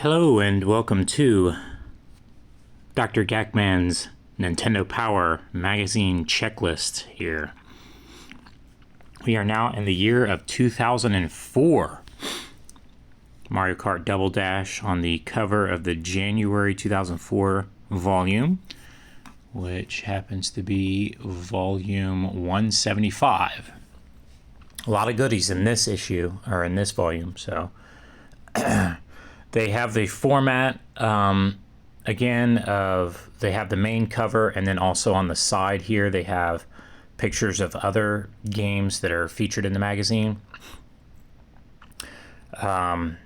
Hello and welcome to DrGAKMAN's Nintendo Power Magazine checklist here. We are now in the year of 2004. Mario Kart Double Dash on the cover of the January 2004 volume, which happens to be volume 175. A lot of goodies in this issue, or in this volume, so they have the format again of they have the main cover, and then also on the side here they have pictures of other games that are featured in the magazine. Soon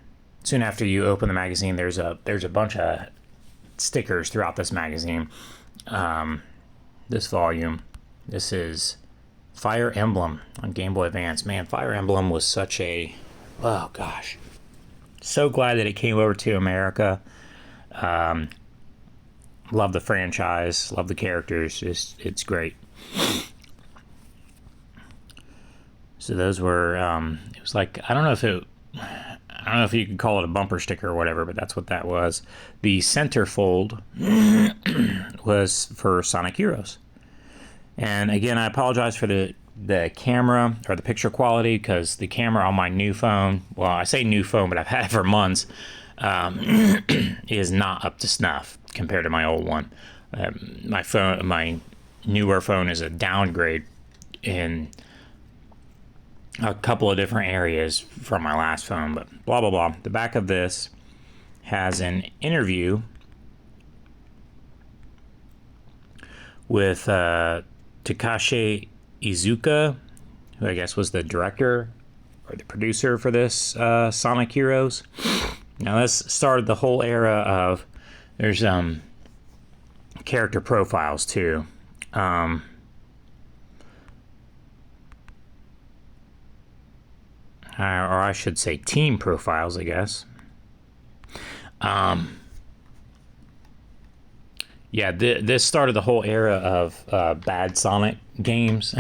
after you open the magazine, there's a bunch of stickers throughout this magazine. This volume, this is Fire Emblem on Game Boy Advance. Man, Fire Emblem was such a, oh gosh, so glad that it came over to America. Love the franchise, love the characters. It's great. So those were it was like, I don't know if you could call it a bumper sticker or whatever, but that's what that was. The centerfold was for Sonic Heroes. And again, I apologize for the camera or the picture quality, because the camera on my new phone, well, I say new phone, but I've had it for months, is not up to snuff compared to my old one. My newer phone is a downgrade in a couple of different areas from my last phone, but blah, blah, blah. The back of this has an interview with Takashi Iizuka, who I guess was the director or the producer for this Sonic Heroes. Now this started the whole era of, there's character profiles too. Or I should say team profiles, I guess. Yeah, this started the whole era of bad Sonic games.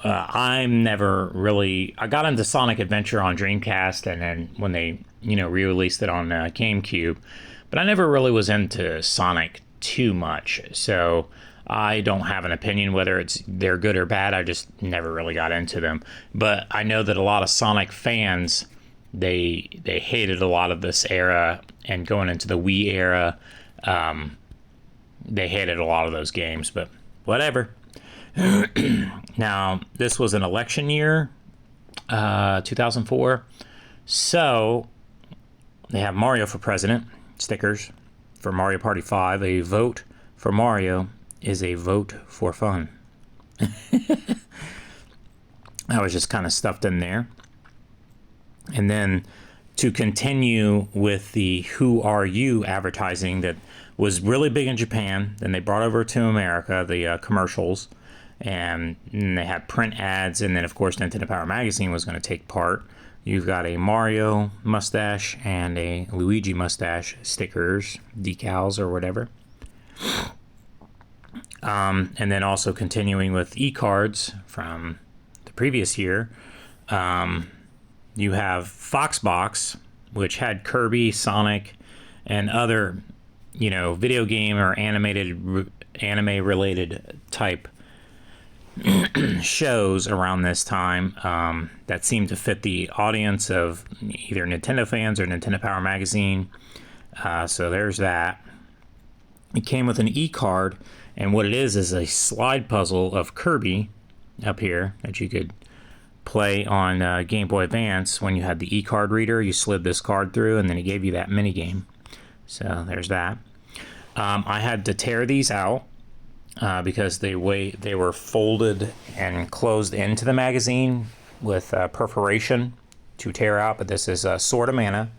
I got into Sonic Adventure on Dreamcast, and then when they, re-released it on GameCube, but I never really was into Sonic too much, so I don't have an opinion whether they're good or bad. I just never really got into them. But I know that a lot of Sonic fans, they hated a lot of this era, and going into the Wii era, they hated a lot of those games, but whatever. Now, this was an election year, 2004, so they have Mario for President stickers for Mario Party 5. A vote for Mario is a vote for fun. That was just kind of stuffed in there. And then to continue with the Who Are You advertising that was really big in Japan, then they brought over to America the commercials, and they had print ads, and then of course Nintendo Power Magazine was going to take part. You've got a Mario mustache and a Luigi mustache stickers, decals or whatever. And then also continuing with e-cards from the previous year, you have Foxbox, which had Kirby, Sonic, and other, video game or anime-related type shows around this time that seemed to fit the audience of either Nintendo fans or Nintendo Power Magazine. So there's that. It came with an e-card, and what it is a slide puzzle of Kirby up here that you could play on Game Boy Advance. When you had the e-card reader, you slid this card through, and then it gave you that mini game. So there's that. I had to tear these out because they were folded and closed into the magazine with perforation to tear out. But this is Sword of Mana.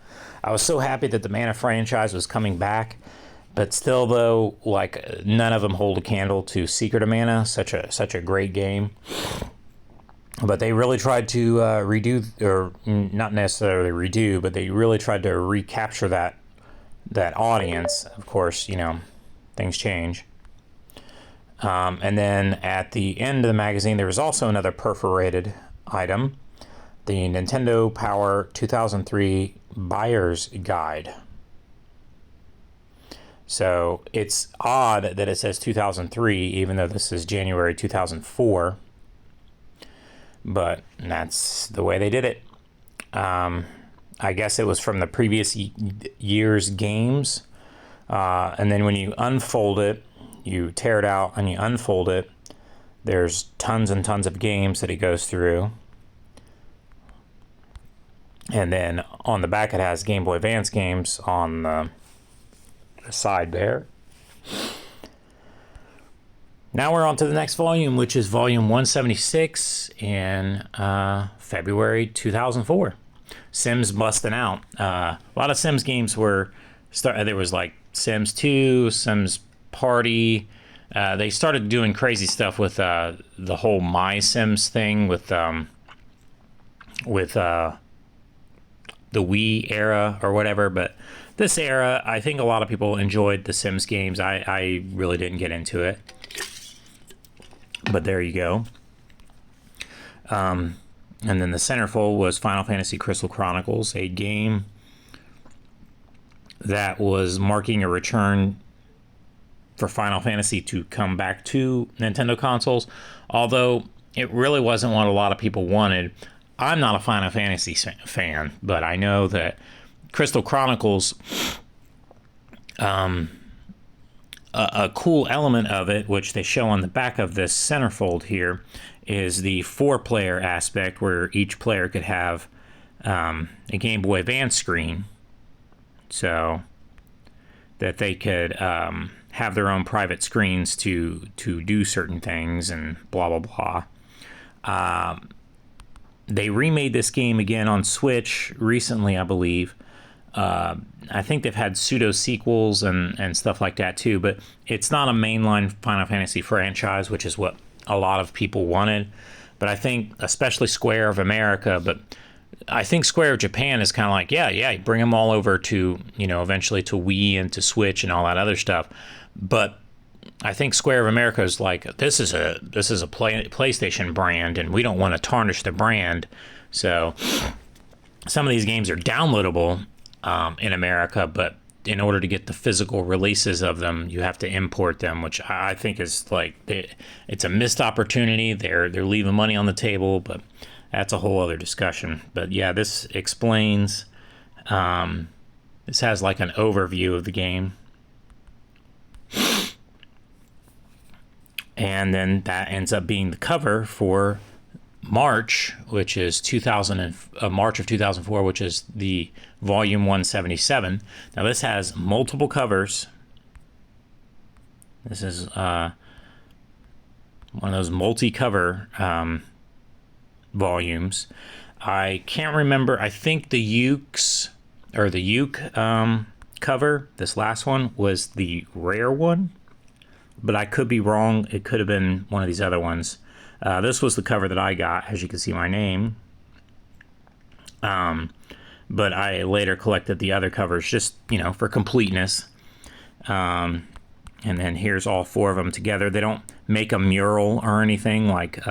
I was so happy that the Mana franchise was coming back, but still, though, like, none of them hold a candle to Secret of Mana. Such a great game. But they really tried to redo, or not necessarily redo, but they really tried to recapture that audience. Of course, things change. And then at the end of the magazine, there was also another perforated item, the Nintendo Power 2003 Buyer's Guide. So it's odd that it says 2003, even though this is January 2004. But that's the way they did it. I guess it was from the previous year's games. And then when you unfold it, you tear it out and you unfold it, there's tons and tons of games that it goes through. And then on the back it has Game Boy Advance games on the side there. Now we're on to the next volume, which is volume 176 in February 2004. Sims busting out. A lot of Sims games were there was like Sims 2, Sims Party. They started doing crazy stuff with the whole My Sims thing with the Wii era or whatever. But this era, I think a lot of people enjoyed the Sims games. I really didn't get into it. But there you go. And then the centerfold was Final Fantasy Crystal Chronicles, a game that was marking a return for Final Fantasy to come back to Nintendo consoles, although it really wasn't what a lot of people wanted. I'm not a Final Fantasy fan, but I know that Crystal Chronicles, a cool element of it, which they show on the back of this centerfold here, is the 4-player aspect, where each player could have a Game Boy Advance screen, so that they could have their own private screens to do certain things and blah blah blah. They remade this game again on Switch recently, I believe. I think they've had pseudo sequels and stuff like that too, but it's not a mainline Final Fantasy franchise, which is what a lot of people wanted. But I think, especially Square of America, but I think Square of Japan is kind of like, yeah, bring them all over to, eventually to Wii and to Switch and all that other stuff. But I think Square of America is like, this is a PlayStation brand, and we don't want to tarnish the brand. So some of these games are downloadable in America, but in order to get the physical releases of them, you have to import them, which I think is like, it's a missed opportunity. They're leaving money on the table, but that's a whole other discussion. But yeah, this explains, this has like an overview of the game. And then that ends up being the cover for March, which is March of 2004, which is the volume 177. Now this has multiple covers. This is one of those multi-cover volumes. I can't remember. I think the Uke cover, this last one, was the rare one, but I could be wrong. It could have been one of these other ones. This was the cover that I got, as you can see my name. But I later collected the other covers just, for completeness. And then here's all 4 of them together. They don't make a mural or anything like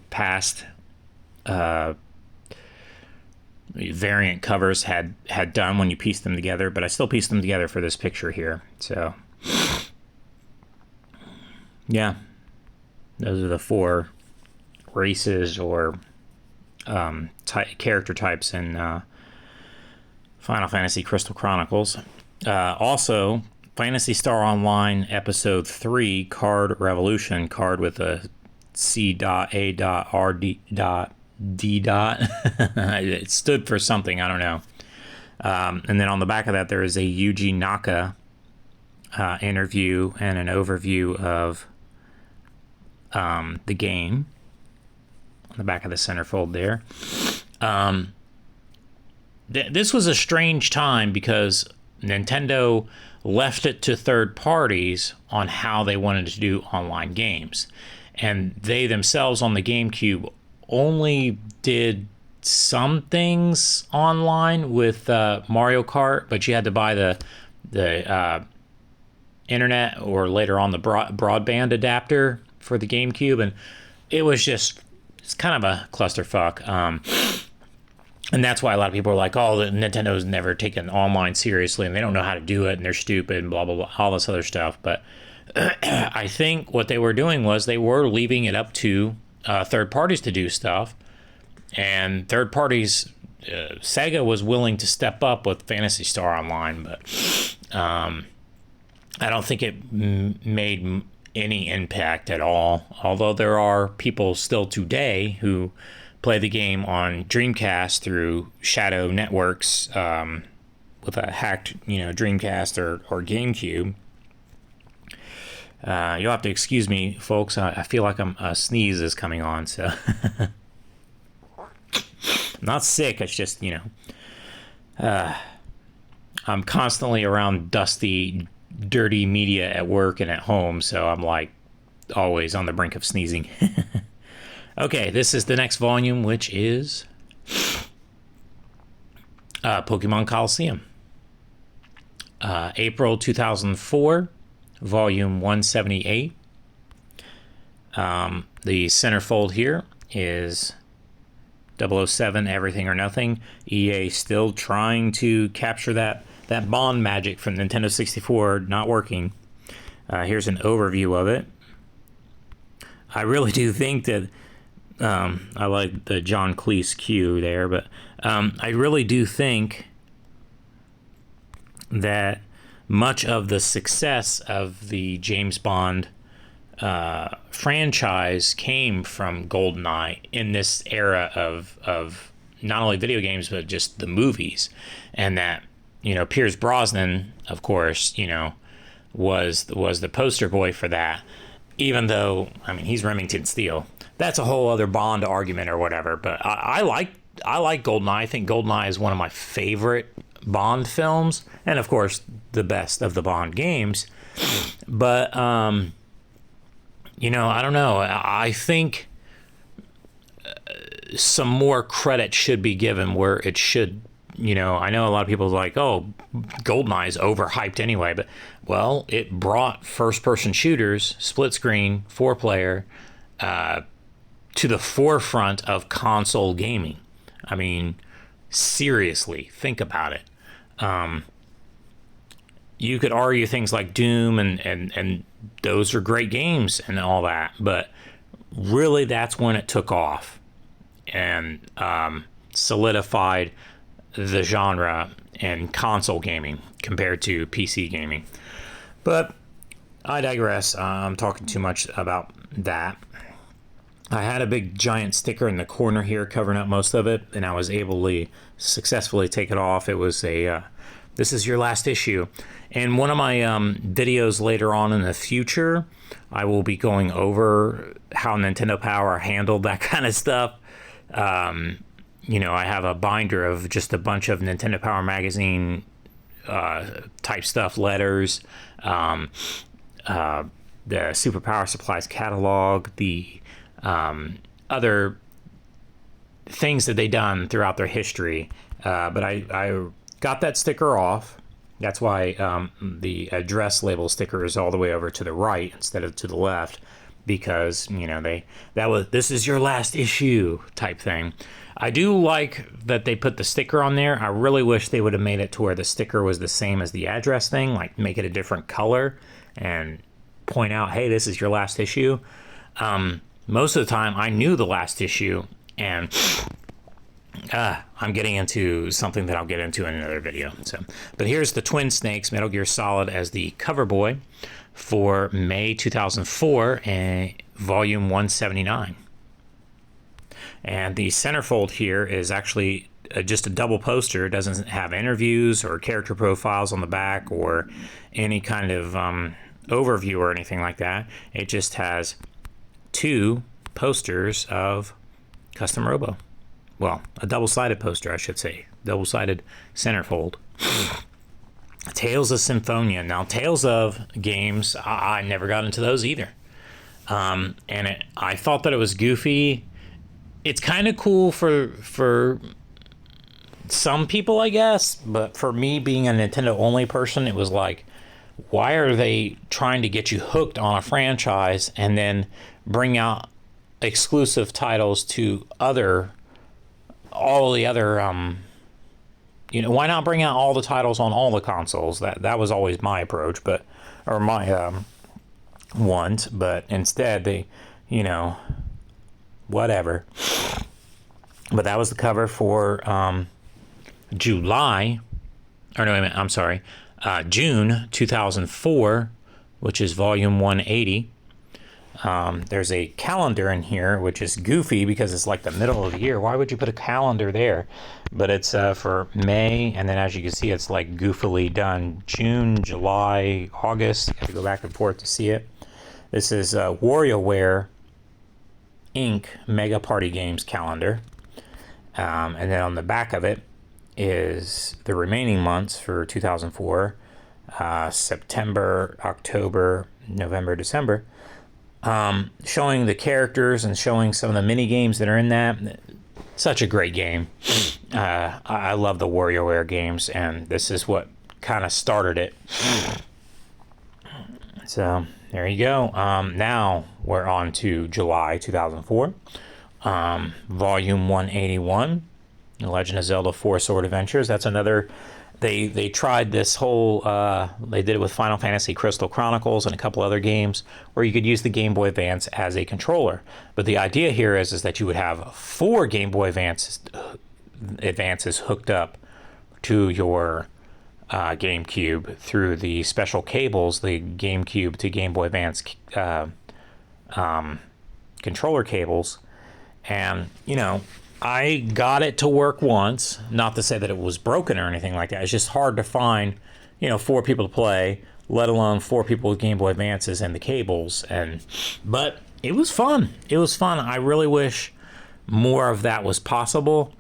past variant covers had done when you piece them together, but I still pieced them together for this picture here. So, yeah. Those are the 4 races or character types in Final Fantasy Crystal Chronicles. Also, Phantasy Star Online Episode 3, Card Revolution, card with a C.A.R.D. It stood for something, I don't know. And then on the back of that, there is a Yuji Naka interview and an overview of the game on the back of the centerfold there. This was a strange time because Nintendo left it to third parties on how they wanted to do online games. And they themselves on the GameCube only did some things online with Mario Kart, but you had to buy the internet or later on the broadband adapter for the GameCube, and it's kind of a clusterfuck. And that's why a lot of people are like, oh, Nintendo's never taken online seriously and they don't know how to do it and they're stupid and blah, blah, blah, all this other stuff. But I think what they were doing was they were leaving it up to third parties to do stuff. And third parties, Sega was willing to step up with Phantasy Star Online, but I don't think it made any impact at all. Although there are people still today who play the game on Dreamcast through Shadow Networks with a hacked, Dreamcast or GameCube. You'll have to excuse me, folks. I feel like a sneeze is coming on, so I'm not sick. It's just I'm constantly around dusty, dirty media at work and at home, so I'm like always on the brink of sneezing. Okay, this is the next volume, which is Pokemon Coliseum. April 2004, volume 178. The centerfold here is 007 Everything or Nothing. EA still trying to capture that Bond magic from Nintendo 64, not working. Here's an overview of it. I really do think that I like the John Cleese cue there, but I really do think that much of the success of the James Bond franchise came from GoldenEye in this era of not only video games but just the movies, and that Pierce Brosnan, of course, was the poster boy for that. Even though he's Remington Steele, that's a whole other Bond argument or whatever. But I like GoldenEye. I think GoldenEye is one of my favorite Bond films, and of course the best of the Bond games. But I don't know. I think some more credit should be given where it should. I know a lot of people are like, oh, GoldenEye is overhyped anyway, but well, it brought first-person shooters, split screen, 4-player, to the forefront of console gaming. I mean, seriously, think about it. You could argue things like Doom and those are great games and all that, but really that's when it took off and solidified the genre in console gaming compared to PC gaming. But I digress. I'm talking too much about that. I had a big giant sticker in the corner here covering up most of it, and I was able to successfully take it off. It was a this is your last issue. In one of my videos later on in the future, I will be going over how Nintendo Power handled that kind of stuff. I have a binder of just a bunch of Nintendo Power Magazine type stuff, letters, the Super Power Supplies catalog, the other things that they done throughout their history. But I got that sticker off. That's why the address label sticker is all the way over to the right instead of to the left, because this is your last issue type thing. I do like that they put the sticker on there. I really wish they would have made it to where the sticker was the same as the address thing, like make it a different color and point out, hey, this is your last issue. Most of the time I knew the last issue, and I'm getting into something that I'll get into in another video. But here's the Twin Snakes Metal Gear Solid as the cover boy for May 2004 and volume 179. And the centerfold here is actually just a double poster. It doesn't have interviews or character profiles on the back or any kind of overview or anything like that. It just has two posters of Custom Robo. Well, a double-sided poster, I should say. Double-sided centerfold. Tales of Symphonia. Now, Tales of games, I never got into those either. I thought that it was goofy. It's kind of cool for some people, I guess, but for me, being a Nintendo-only person, it was like, why are they trying to get you hooked on a franchise and then bring out exclusive titles to other all the other, why not bring out all the titles on all the consoles? That was always my approach, or my want. But instead, they, whatever. But that was the cover for July, or no, wait a minute, I'm sorry, June 2004, which is volume 180. There's a calendar in here, which is goofy because it's like the middle of the year. Why would you put a calendar there? But it's for May, and then as you can see, it's like goofily done. June, July, August. You have to go back and forth to see it. This is WarioWare Inc. Mega Party Games calendar. And then on the back of it is the remaining months for 2004, September, October, November, December, showing the characters and showing some of the mini games that are in that. Such a great game. I love the WarioWare games, and this is what kind of started it. So there you go. Now we're on to July 2004. Volume 181, The Legend of Zelda 4 Sword Adventures. That's another, they tried this whole, they did it with Final Fantasy Crystal Chronicles and a couple other games where you could use the Game Boy Advance as a controller. But the idea here is that you would have 4 Game Boy Advances hooked up to your GameCube through the special cables, the GameCube to Game Boy Advance controller cables. And, I got it to work once. Not to say that it was broken or anything like that. It's just hard to find, 4 people to play, let alone 4 people with Game Boy Advances and the cables. But it was fun. It was fun. I really wish more of that was possible.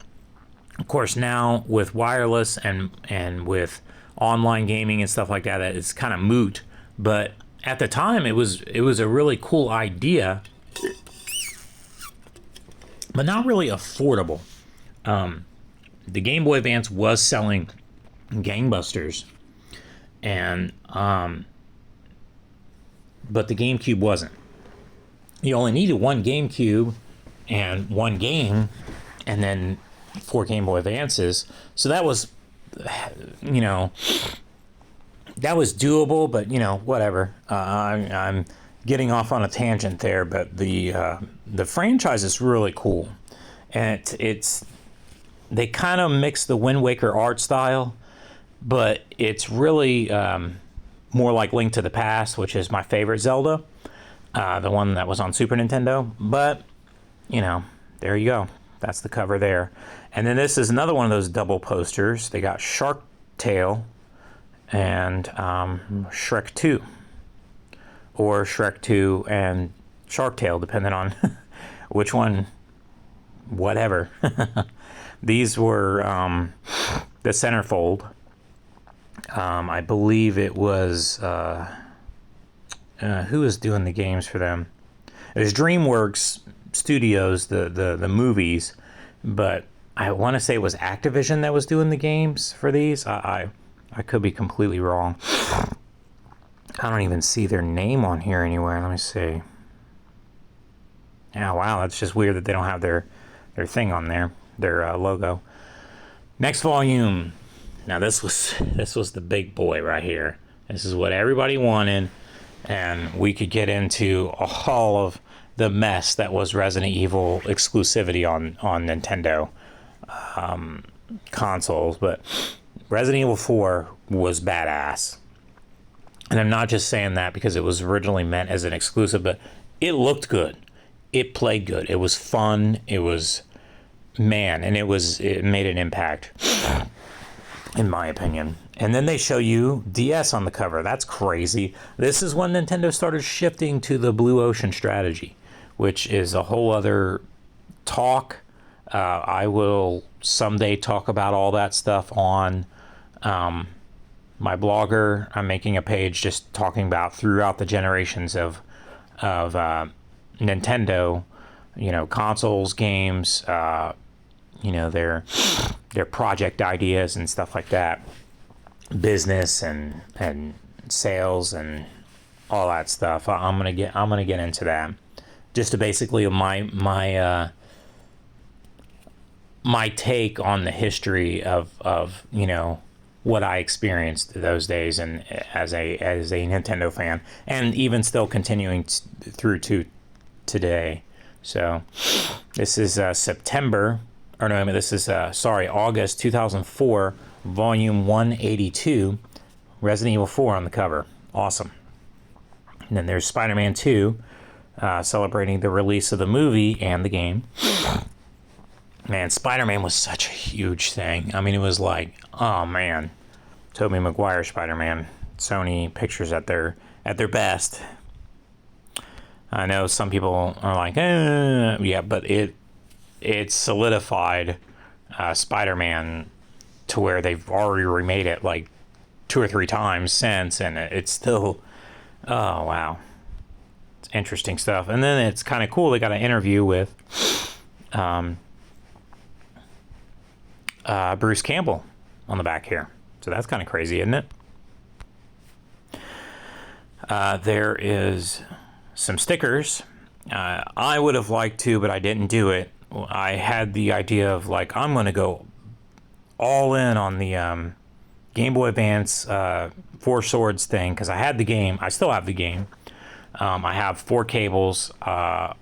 Of course, now with wireless and with online gaming and stuff like that, it's kind of moot. But at the time, it was a really cool idea, but not really affordable. The Game Boy Advance was selling gangbusters, and but the GameCube wasn't. You only needed 1 GameCube and 1 game, and then 4 Game Boy Advances. So that was, that was doable, but whatever. I'm getting off on a tangent there, but the franchise is really cool, and it's they kind of mix the Wind Waker art style, but it's really more like Link to the Past, which is my favorite Zelda, the one that was on Super Nintendo. But there you go. That's the cover there. And then this is another one of those double posters. They got Shark Tale and Shrek 2. Or Shrek 2 and Shark Tale, depending on which one, whatever. These were the centerfold. I believe it was, who was doing the games for them? It was DreamWorks Studios, the movies, but I want to say it was Activision that was doing the games for these. I could be completely wrong. I don't even see their name on here anywhere. Let me see. Yeah, wow, that's just weird that they don't have their thing on there, their logo. Next volume. Now this was the big boy right here. This is what everybody wanted, and we could get into all of the mess that was Resident Evil exclusivity on Nintendo consoles. But Resident Evil 4 was badass. And I'm not just saying that because it was originally meant as an exclusive, but it looked good. It played good. It was fun. It was, man, and it made an impact, in my opinion. And then they show you DS on the cover. That's crazy. This is when Nintendo started shifting to the Blue Ocean strategy, which is a whole other talk. I will someday talk about all that stuff on my blogger. I'm making a page just talking about throughout the generations of Nintendo, consoles, games, their project ideas and stuff like that, business and sales and all that stuff. I'm gonna get into that, just to basically my my take on the history of you know, what I experienced those days, and as a Nintendo fan, and even still continuing through to today. So this is September, or no, I mean, this is August 2004, volume 182, Resident Evil 4 on the cover. Awesome. And then there's Spider-Man 2, celebrating the release of the movie and the game. Man, Spider-Man was such a huge thing. I mean, it was like, oh man, Tobey Maguire Spider-Man, Sony Pictures at their best. I know some people are like, yeah, but it solidified Spider-Man to where they've already remade it like 2 or 3 times since, and it's still, oh wow, it's interesting stuff. And then it's kind of cool. They got an interview with Bruce Campbell on the back here. So that's kind of crazy, isn't it? There is some stickers. I would have liked to, but I didn't do it. I had the idea of like, I'm going to go all in on the Game Boy Advance Four Swords thing, because I had the game. I still have the game. I have 4 cables. I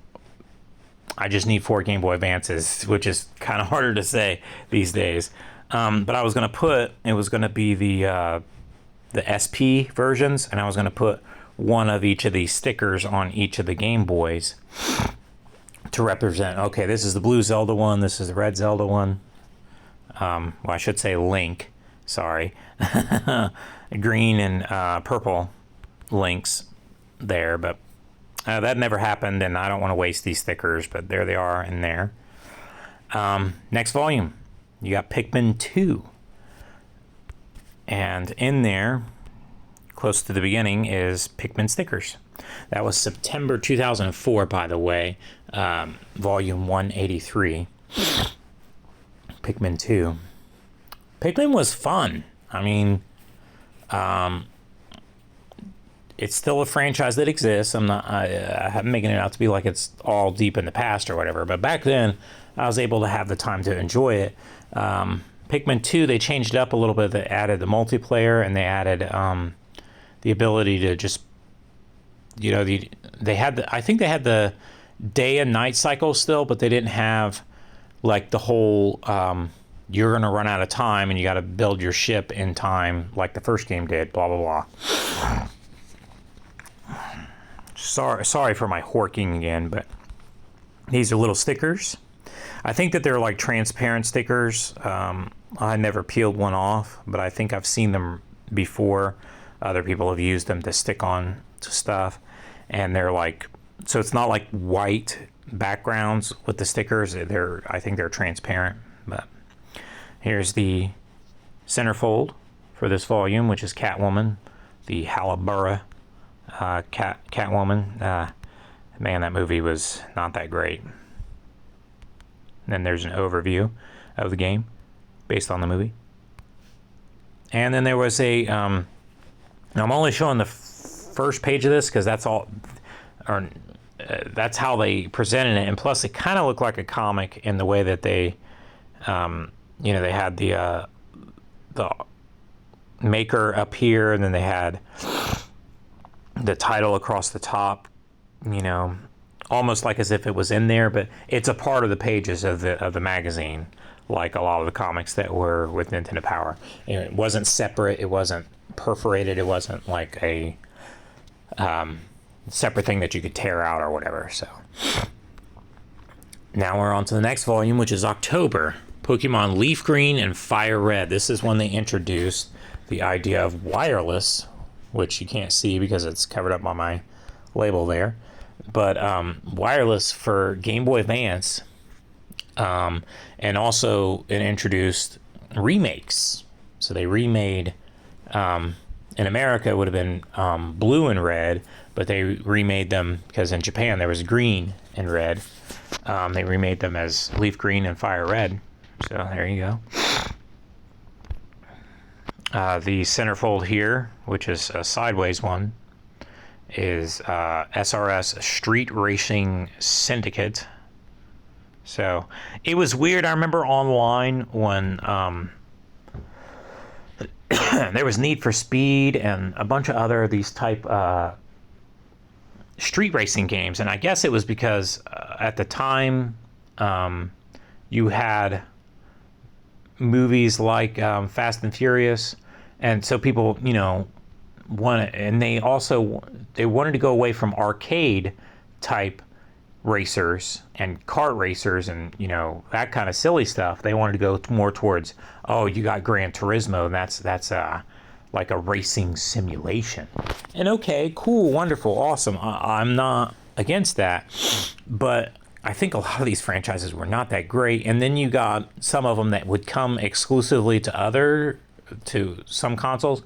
just need 4 Game Boy Advances, which is kind of harder to say these days. But I was going to put, it was going to be the SP versions, and I was going to put one of each of these stickers on each of the Game Boys to represent, okay, this is the blue Zelda one, this is the red Zelda one. Well, I should say Link, sorry. Green and purple Links there, but that never happened, and I don't want to waste these stickers, but there they are in there. Next volume, you got Pikmin 2. And in there, close to the beginning, is Pikmin stickers. That was September 2004, by the way, volume 183. Pikmin 2. Pikmin was fun. I mean, it's still a franchise that exists. I'm making it out to be like it's all deep in the past or whatever. But back then, I was able to have the time to enjoy it. Pikmin 2, they changed it up a little bit. They added the multiplayer, and they added the ability to just, you know, I think they had the day and night cycle still, but they didn't have like the whole you're going to run out of time and you got to build your ship in time like the first game did, blah, blah, blah. Sorry for my horking again, but these are little stickers. I think that they're like transparent stickers. I never peeled one off, but I think I've seen them before. Other people have used them to stick on to stuff, and they're like, so it's not like white backgrounds with the stickers. I think they're transparent. But here's the centerfold for this volume, which is Catwoman, the Halabura Catwoman. Man, that movie was not that great. And then there's an overview of the game based on the movie. And then there was a I'm only showing the first page of this because that's all, or that's how they presented it. And plus, it kind of looked like a comic in the way that they, you know, they had the maker up here, and then they had the title across the top. You know, almost like as if it was in there, but it's a part of the pages of the magazine, like a lot of the comics that were with Nintendo Power. And it wasn't separate. It wasn't perforated. It wasn't like a separate thing that you could tear out or whatever. So now we're on to the next volume, which is October. Pokemon Leaf Green and Fire Red. This is when they introduced the idea of wireless, which you can't see because it's covered up on my label there. But wireless for Game Boy Advance. And also it introduced remakes. So they remade, in America it would have been blue and red, but they remade them because in Japan there was green and red. They remade them as Leaf Green and Fire Red. So there you go. The centerfold here, which is a sideways one, is SRS Street Racing Syndicate. So it was weird. I remember online when there was Need for Speed and a bunch of other these type street racing games, and I guess it was because at the time you had movies like Fast and Furious, and so people, wanted, and they wanted to go away from arcade type racers and kart racers and that kind of silly stuff. They wanted to go more towards, oh, you got Gran Turismo, and that's like a racing simulation. And okay, cool, wonderful, awesome. I'm not against that, but I think a lot of these franchises were not that great. And then you got some of them that would come exclusively to some consoles.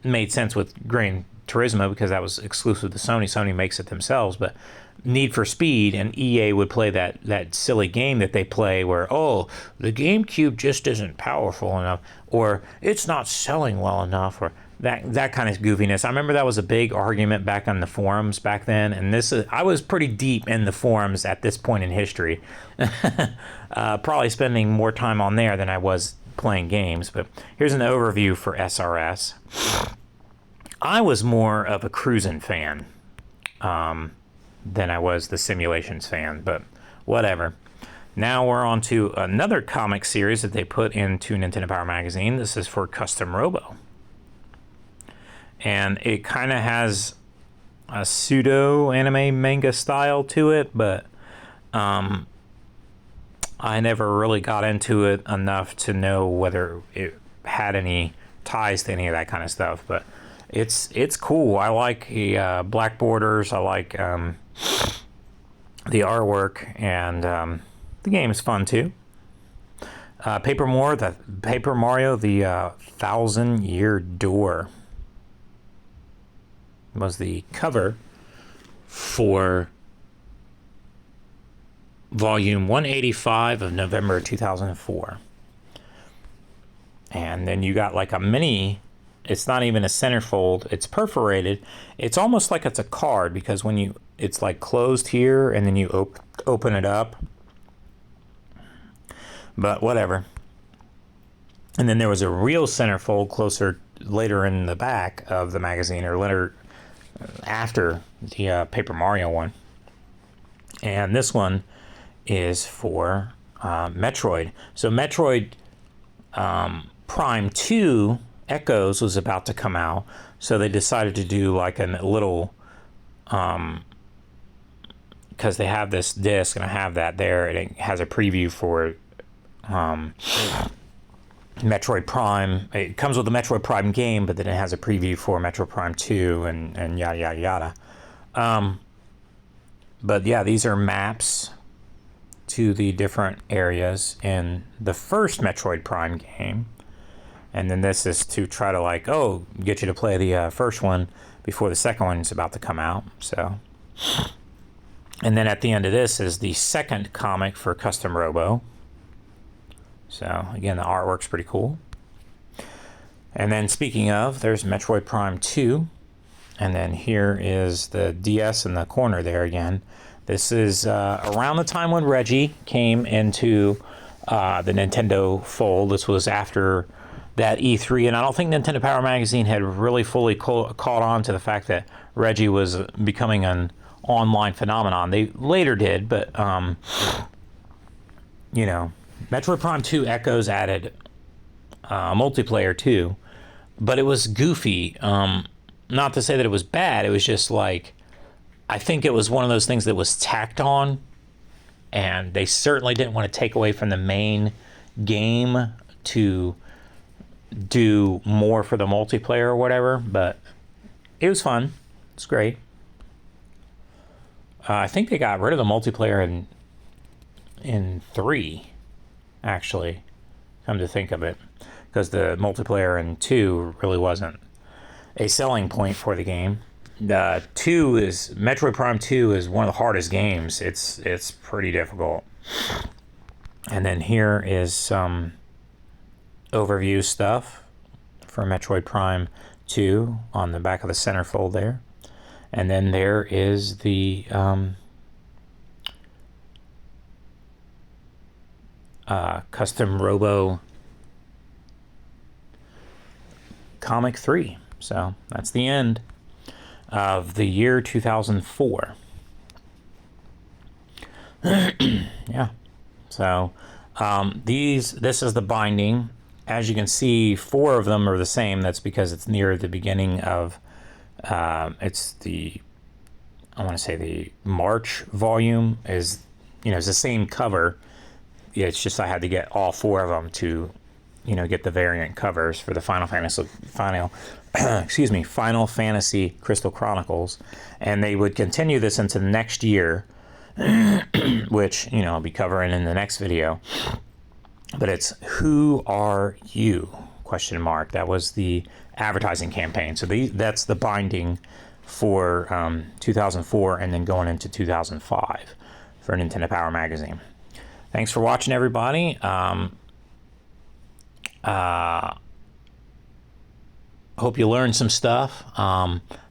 It made sense with Gran Turismo because that was exclusive to Sony. Sony makes it themselves, but Need for Speed and EA would play that silly game that they play where, oh, the GameCube just isn't powerful enough, or it's not selling well enough, or that kind of goofiness. I remember that was a big argument back on the forums back then, and I was pretty deep in the forums at this point in history. Probably spending more time on there than I was playing games, but here's an overview for SRS. I was more of a cruising fan than I was the simulations fan, but whatever. Now we're on to another comic series that they put into Nintendo Power Magazine. This is for Custom Robo. And it kind of has a pseudo anime manga style to it, but I never really got into it enough to know whether it had any ties to any of that kind of stuff. But it's cool. I like the black borders. I like the artwork, and the game is fun too. Paper Mario, the 1,000-Year Door was the cover for volume 185 of November 2004. And then you got like a mini, it's not even a centerfold, it's perforated. It's almost like it's a card because it's like closed here and then you open it up. But whatever. And then there was a real centerfold closer later in the back of the magazine, or later after the Paper Mario one. And this one is for Metroid. So Metroid Prime 2 Echoes was about to come out, so they decided to do like a little, because they have this disc, and I have that there, and it has a preview for Metroid Prime. It comes with the Metroid Prime game, but then it has a preview for Metroid Prime 2 and yada yada yada. But yeah, these are maps to the different areas in the first Metroid Prime game. And then this is to try to get you to play the first one before the second one is about to come out. So, and then at the end of this is the second comic for Custom Robo. So again, the artwork's pretty cool. And then speaking of, there's Metroid Prime 2. And then here is the DS in the corner there again. This is around the time when Reggie came into the Nintendo fold. This was after that E3, and I don't think Nintendo Power Magazine had really fully caught on to the fact that Reggie was becoming an online phenomenon. They later did, but Metroid Prime 2 Echoes added multiplayer too, but it was goofy. Not to say that it was bad, it was just like, I think it was one of those things that was tacked on, and they certainly didn't want to take away from the main game to do more for the multiplayer or whatever, but it was fun. It's great. I think they got rid of the multiplayer in 3, actually, come to think of it, because the multiplayer in 2 really wasn't a selling point for the game. Metroid Prime 2 is one of the hardest games. It's pretty difficult. And then here is some overview stuff for Metroid Prime 2 on the back of the centerfold there. And then there is the Custom Robo Comic 3. So that's the end of the year 2004. Yeah. So this is the binding. As you can see, 4 of them are the same. That's because it's near the beginning of it's the, I want to say the March volume is, it's the same cover. Yeah, it's just I had to get all 4 of them to, get the variant covers for the Final Fantasy Crystal Chronicles, and they would continue this into the next year, which I'll be covering in the next video. But it's "Who Are You?" ? That was the advertising campaign. So that's the binding for 2004, and then going into 2005 for Nintendo Power Magazine. Thanks for watching, everybody. Hope you learned some stuff.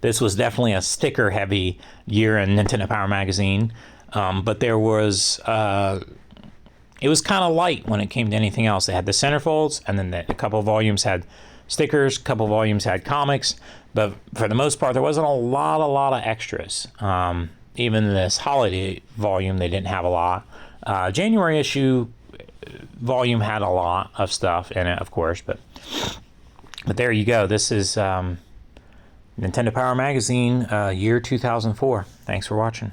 This was definitely a sticker-heavy year in Nintendo Power Magazine, but there was it was kind of light when it came to anything else. They had the centerfolds, and then a couple of volumes had stickers, a couple of volumes had comics, but for the most part, there wasn't a lot of extras. Even this holiday volume, they didn't have a lot. January issue volume had a lot of stuff in it, of course, but there you go. This is Nintendo Power Magazine, year 2004. Thanks for watching.